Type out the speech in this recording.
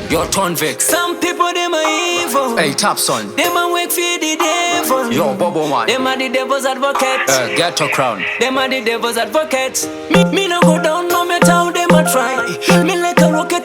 Your turn vex. Some people them are evil. Hey, top son. Them a work for the devil. Yo, Bobo man. Them are the devil's advocates. Get a crown. Them are the devil's advocates. Me no go down no matter how them a try. Me like a rocket